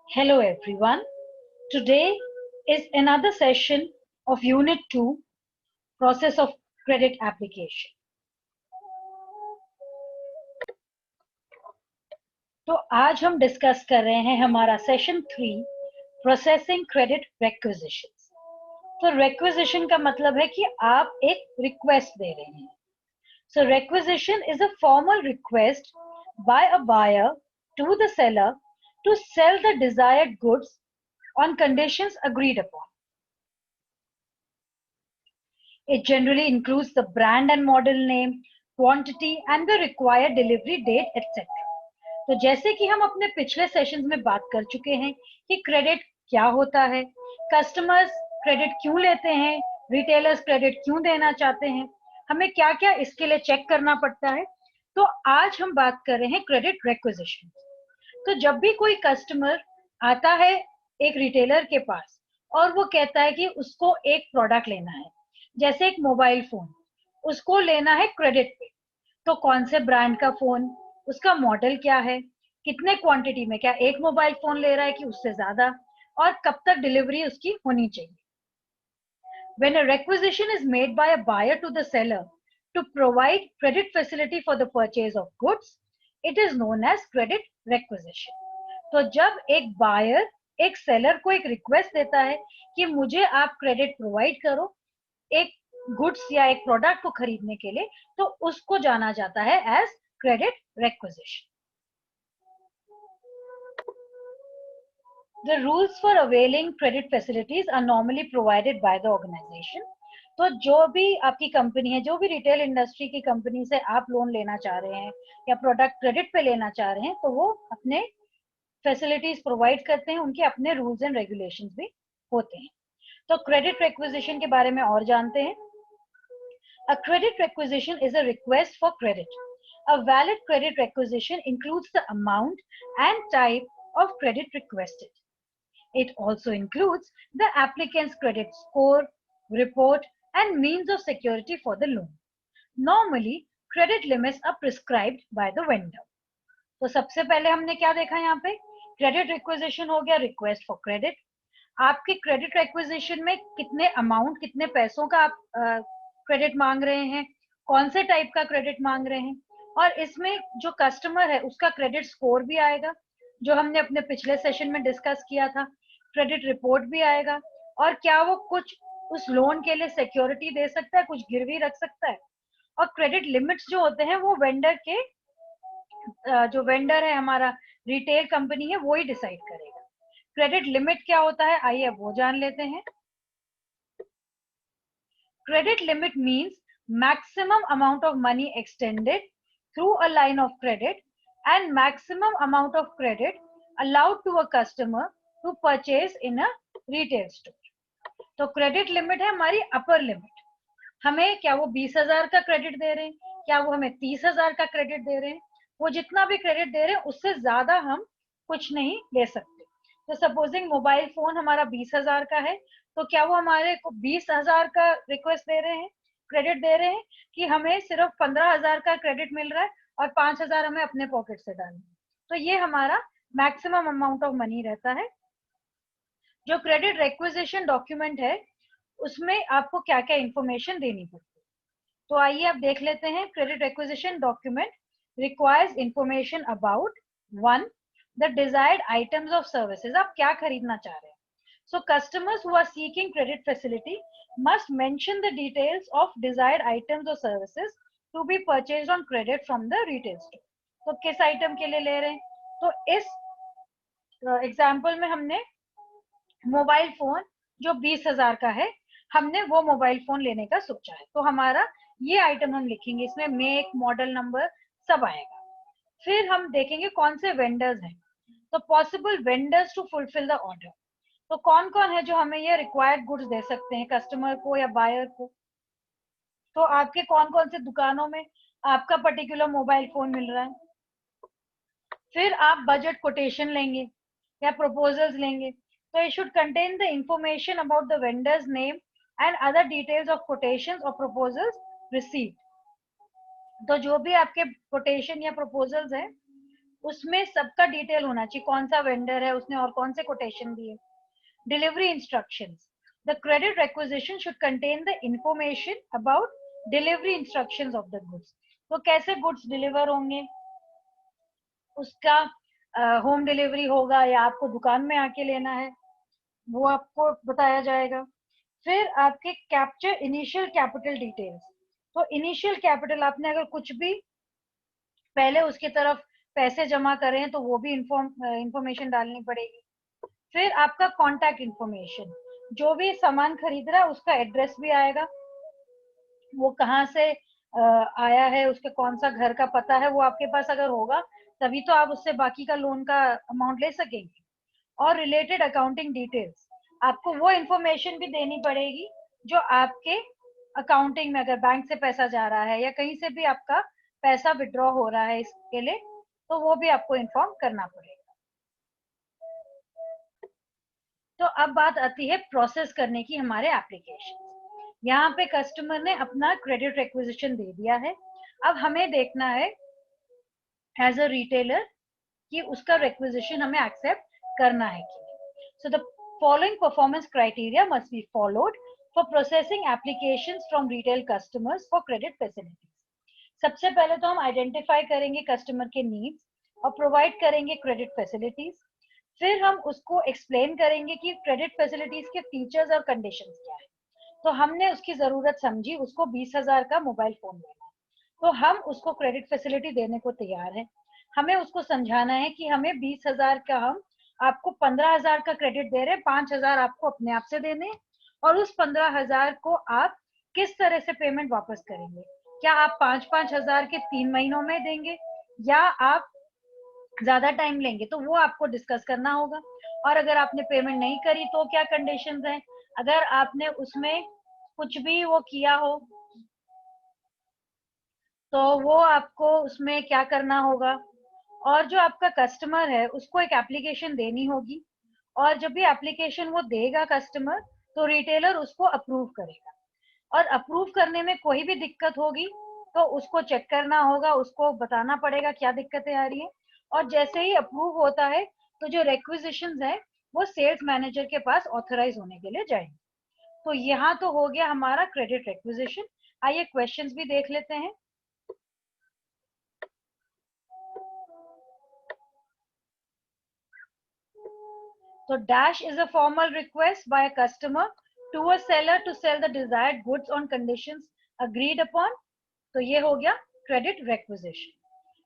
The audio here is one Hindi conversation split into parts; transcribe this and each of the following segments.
Hello everyone. Today is another session of Unit 2, Process of Credit Application. तो आज हम डिस्कस कर रहे हैं हमारा सेशन 3, प्रोसेसिंग क्रेडिट रिक्विजिशंस। तो रिक्विजिशन का मतलब है कि आप एक रिक्वेस्ट दे रहे हैं। So requisition is a formal request by a buyer to the seller to sell the desired goods on conditions agreed upon. It generally includes the brand and model name, quantity and the required delivery date, etc. तो जैसे कि हम अपने पिछले सेशंस में बात कर चुके हैं कि क्रेडिट क्या होता है, कस्टमर्स क्रेडिट क्यों लेते हैं, रिटेलर्स क्रेडिट क्यों देना चाहते हैं, हमें क्या क्या इसके लिए चेक करना पड़ता है। तो आज हम बात कर रहे हैं क्रेडिट रिक्विजिशन। तो जब भी कोई कस्टमर आता है एक रिटेलर के पास और वो कहता है कि उसको एक प्रोडक्ट लेना है, जैसे एक मोबाइल फोन, उसको लेना है क्रेडिट पे, तो कौन से ब्रांड का फोन, उसका मॉडल क्या है, कितने क्वांटिटी में, क्या एक मोबाइल फोन ले रहा है कि उससे ज्यादा, और कब तक डिलीवरी उसकी होनी चाहिए। When a requisition is made by a buyer to the seller to provide credit facility for the purchase of goods, it is known as credit requisition. तो जब एक बायर एक सेलर को एक रिक्वेस्ट देता है कि मुझे आप क्रेडिट प्रोवाइड करो एक गुड्स या एक प्रोडक्ट को खरीदने के लिए, तो उसको जाना जाता है as credit requisition. The rules for availing credit facilities are normally provided by the organization. तो जो भी आपकी कंपनी है, जो भी रिटेल इंडस्ट्री की कंपनी से आप लोन लेना चाह रहे हैं या प्रोडक्ट क्रेडिट पे लेना चाह रहे हैं, तो वो अपने फैसिलिटीज प्रोवाइड करते हैं, उनके अपने रूल्स एंड रेगुलेशंस भी होते हैं। तो क्रेडिट रिक्विजिशन के बारे में और जानते हैं। A credit requisition is a request for credit. A valid credit requisition includes the amount and type of credit requested. It also includes the applicant's credit score, report, and means of security for the loan. Normally, credit limits are prescribed by the vendor. तो सबसे पहले हमने क्या देखा यहाँ पे, क्रेडिट रिक्विजिशन हो गया, रिक्वेस्ट फॉर क्रेडिट। आपके क्रेडिट रिक्विजिशन में कितने अमाउंट, कितने पैसों का आप क्रेडिट मांग रहे हैं, कौन से टाइप का क्रेडिट मांग रहे हैं, और इसमें जो कस्टमर है उसका क्रेडिट स्कोर भी आएगा, जो हमने अपने पिछले सेशन में डिस्कस किया था। क्रेडिट रिपोर्ट भी आएगा, और क्या वो कुछ उस लोन के लिए सिक्योरिटी दे सकता है, कुछ गिरवी रख सकता है। और क्रेडिट लिमिट्स जो होते हैं वो वेंडर के, जो वेंडर है हमारा रिटेल कंपनी है, वो ही डिसाइड करेगा। क्रेडिट लिमिट क्या होता है, आइए अब वो जान लेते हैं। Credit limit means maximum amount of money extended through a line of credit and maximum amount of credit allowed to a customer to purchase in a retail store. तो क्रेडिट लिमिट है हमारी अपर लिमिट। हमें क्या वो 20,000 का क्रेडिट दे रहे हैं, क्या वो हमें 30,000 का क्रेडिट दे रहे हैं, वो जितना भी क्रेडिट दे रहे हैं उससे ज्यादा हम कुछ नहीं ले सकते। तो सपोजिंग मोबाइल फोन हमारा 20,000 का है, तो क्या वो हमारे को 20,000 का रिक्वेस्ट दे रहे हैं, क्रेडिट दे रहे हैं, कि हमें सिर्फ 15,000 का क्रेडिट मिल रहा है और 5,000 हमें अपने पॉकेट से डालना है। तो ये हमारा मैक्सिमम अमाउंट ऑफ मनी रहता है। जो क्रेडिट रिक्विजिशन डॉक्यूमेंट है उसमें आपको क्या क्या इंफॉर्मेशन देनी पड़ती है, तो आइए अब देख लेते हैं। Credit requisition document requires information about 1 the desired items of services, आप क्या खरीदना चाह रहे हैं। So customers who are seeking credit facility must mention the details of desired items or services to be purchased on credit from the retail store. तो किस आइटम के लिए ले रहे हैं, तो इस एग्जाम्पल में हमने मोबाइल फोन जो 20,000 का है, हमने वो मोबाइल फोन लेने का सोचा है, तो हमारा ये आइटम हम लिखेंगे, इसमें मेक, मॉडल नंबर सब आएगा। फिर हम देखेंगे कौन से वेंडर्स हैं, तो possible vendors to fulfil the order, तो कौन कौन है जो हमें ये रिक्वायर्ड गुड्स दे सकते हैं, कस्टमर को या बायर को। तो आपके कौन कौन से दुकानों में आपका पर्टिकुलर मोबाइल फोन मिल रहा है। फिर आप बजट कोटेशन लेंगे या प्रपोजल्स लेंगे, तो it should contain the information about the vendors name and other details of quotations और प्रपोजल्स रिसीव्ड। तो जो भी आपके कोटेशन या प्रपोजल्स हैं उसमें सबका डिटेल होना चाहिए, कौन सा वेंडर है, उसने और कौन से कोटेशन दिए। Delivery instructions, the credit requisition should contain the information about delivery instructions of the goods. तो कैसे गुड्स डिलीवर होंगे, उसका होम डिलीवरी होगा या आपको दुकान में आके लेना है, वो आपको बताया जाएगा। फिर आपके कैप्चर इनिशियल कैपिटल डिटेल्स, तो इनिशियल कैपिटल आपने अगर कुछ भी पहले उसकी तरफ पैसे जमा करें तो वो भी इंफॉर्मेशन डालनी पड़ेगी। फिर आपका कांटेक्ट इंफॉर्मेशन, जो भी सामान खरीद रहा है उसका एड्रेस भी आएगा, वो कहाँ से आया है, उसके कौन सा घर का पता है, वो आपके पास अगर होगा तभी तो आप उससे बाकी का लोन का अमाउंट ले सकेंगे। और रिलेटेड अकाउंटिंग डिटेल्स, आपको वो इंफॉर्मेशन भी देनी पड़ेगी जो आपके अकाउंटिंग में, अगर बैंक से पैसा जा रहा है या कहीं से भी आपका पैसा विड्रॉ हो रहा है इसके लिए, तो वो भी आपको इन्फॉर्म करना पड़ेगा। तो अब बात आती है प्रोसेस करने की हमारे एप्लीकेशन। यहाँ पे कस्टमर ने अपना क्रेडिट रिक्विजिशन दे दिया है, अब हमें देखना है एज अ रिटेलर कि उसका रिक्विजिशन हमें एक्सेप्ट करना है कि नहीं। So the following performance criteria must be followed for processing applications from retail customers for credit facilities. सबसे पहले तो हम आइडेंटिफाई करेंगे कस्टमर के नीड्स और प्रोवाइड करेंगे क्रेडिट फैसिलिटीज। फिर हम उसको एक्सप्लेन करेंगे कि क्रेडिट फैसिलिटीज के फीचर्स और कंडीशंस क्या है। तो हमने उसकी जरूरत समझी, उसको 20,000 का मोबाइल फोन लेना है, तो हम उसको क्रेडिट फैसिलिटी देने को तैयार है। हमें उसको समझाना है कि हमें 20,000 का, हम आपको 15,000 का क्रेडिट दे रहे हैं, 5,000 आपको अपने आप से देने, और उस 15,000 को आप किस तरह से पेमेंट वापस करेंगे। क्या आप 5,000 के 3 महीनों में देंगे या आप ज्यादा टाइम लेंगे, तो वो आपको डिस्कस करना होगा। और अगर आपने पेमेंट नहीं करी तो क्या कंडीशंस हैं, अगर आपने उसमें कुछ भी वो किया हो तो वो आपको उसमें क्या करना होगा। और जो आपका कस्टमर है उसको एक एप्लीकेशन देनी होगी, और जब भी एप्लीकेशन वो देगा कस्टमर, तो रिटेलर उसको अप्रूव करेगा। और अप्रूव करने में कोई भी दिक्कत होगी तो उसको चेक करना होगा, उसको बताना पड़ेगा क्या दिक्कतें आ रही है। और जैसे ही अप्रूव होता है तो जो रिक्विजिशंस है वो सेल्स मैनेजर के पास ऑथराइज होने के लिए जाएंगे। तो यहाँ तो हो गया हमारा क्रेडिट रिक्विजिशन। आइए क्वेश्चंस भी देख लेते हैं। So dash is a formal request by a customer to a seller to sell the desired goods on conditions agreed upon. तो ये हो गया credit requisition.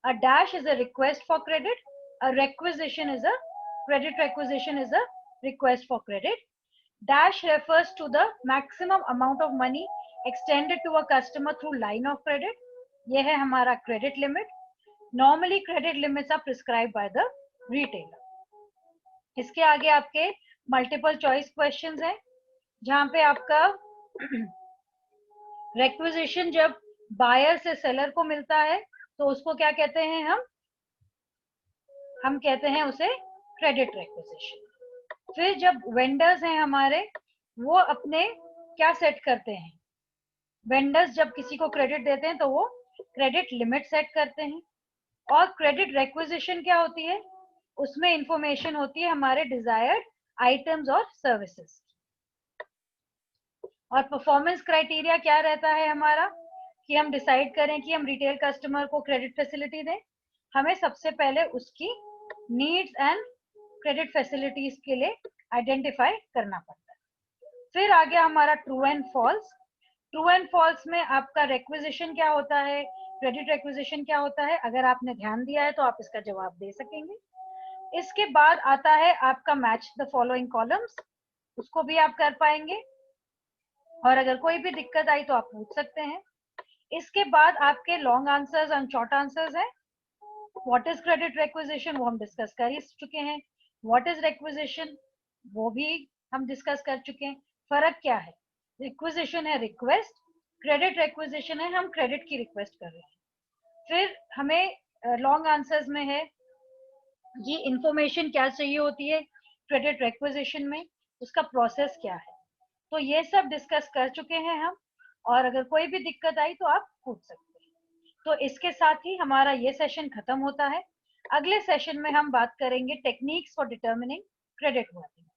A dash is a request for credit. A requisition is a credit requisition is a request for credit. Dash refers to the maximum amount of money extended to a customer through line of credit. ये है हमारा credit limit. Normally credit limits are prescribed by the retailer. इसके आगे आपके मल्टीपल चॉइस क्वेश्चंस हैं, जहां पे आपका रिक्विजिशन जब बायर से सेलर को मिलता है तो उसको क्या कहते हैं, हम कहते हैं उसे क्रेडिट रिक्विजिशन। फिर जब वेंडर्स हैं हमारे, वो अपने क्या सेट करते हैं, वेंडर्स जब किसी को क्रेडिट देते हैं तो वो क्रेडिट लिमिट सेट करते हैं। और क्रेडिट रिक्विजिशन क्या होती है, उसमें इंफॉर्मेशन होती है हमारे डिजायर्ड आइटम्स और सर्विसेज। और परफॉर्मेंस क्राइटेरिया क्या रहता है हमारा, कि हम डिसाइड करें कि हम रिटेल कस्टमर को क्रेडिट फैसिलिटी दें, हमें सबसे पहले उसकी नीड्स एंड क्रेडिट फैसिलिटीज के लिए आइडेंटिफाई करना पड़ता है। फिर आ गया हमारा true and false. True and false में आपका रिक्विजिशन क्या होता है, क्रेडिट रिक्विजिशन क्या होता है, अगर आपने ध्यान दिया है तो आप इसका जवाब दे सकेंगे। इसके बाद आता है आपका मैच द फॉलोइंग कॉलम्स, उसको भी आप कर पाएंगे, और अगर कोई भी दिक्कत आई तो आप पूछ सकते हैं। इसके बाद आपके long answers and short answers हैं। व्हाट इज क्रेडिट रिक्विजिशन वो हम डिस्कस कर ही चुके हैं, व्हाट इज रिक्विजिशन वो भी हम डिस्कस कर चुके हैं। फर्क क्या है, रिक्विजिशन है रिक्वेस्ट, क्रेडिट रिक्विजिशन है हम क्रेडिट की रिक्वेस्ट कर रहे हैं। फिर हमें लॉन्ग आंसर्स में है ये इंफॉर्मेशन क्या चाहिए होती है क्रेडिट रिक्विजिशन में, उसका प्रोसेस क्या है। तो ये सब डिस्कस कर चुके हैं हम, और अगर कोई भी दिक्कत आई तो आप पूछ सकते हैं। तो इसके साथ ही हमारा ये सेशन खत्म होता है। अगले सेशन में हम बात करेंगे टेक्निक्स फॉर डिटर्मिनिंग क्रेडिट वर्थिंग।